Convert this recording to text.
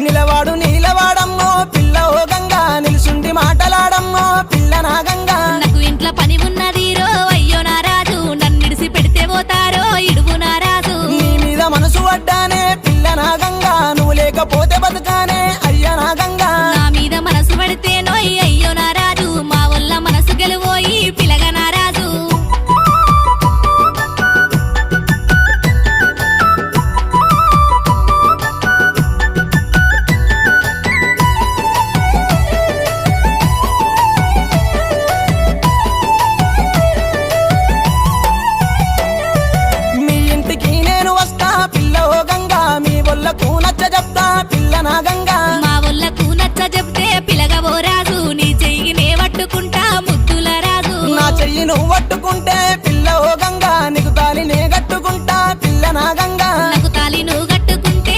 నిలవాడు నీలవాడమ్మో పిల్ల ఓ గంగా నిలుసుండి మాటలాడమ్మో పిల్ల నా గంగా నాకు ఇంట్లో పని ఉన్నది రో అయ్యో నా రాజు నన్నిడిసి పెడితే పోతారో ఇడువు నా రాజు నీ మీద మనసు పడ్డానే పిల్ల నా గంగా నువ్వు లేకపోతే బతుకానే అయ్యా నా గంగా నా మీద మనసు పడితే నోయ్ అయ్యో నా రాజు మా వల్ల మనసు గెలువోయి పిలగ నా రాజు మీ ఇంటికి నేను వస్తా పిల్ల ఓ గంగా మీ వల్లకు నచ్చ చెప్తా పిల్ల నా గంగా మా వల్లకు నచ్చ చెప్తే పిలగవో రాజు నీ చెయ్యి నే పట్టుకుంటా ముద్దుల రాజు నా చెయ్యి నువ్వు పట్టుకుంటే పిల్ల ఓ గంగా నీకు తాళి నే కట్టుకుంటా పిల్ల నా గంగా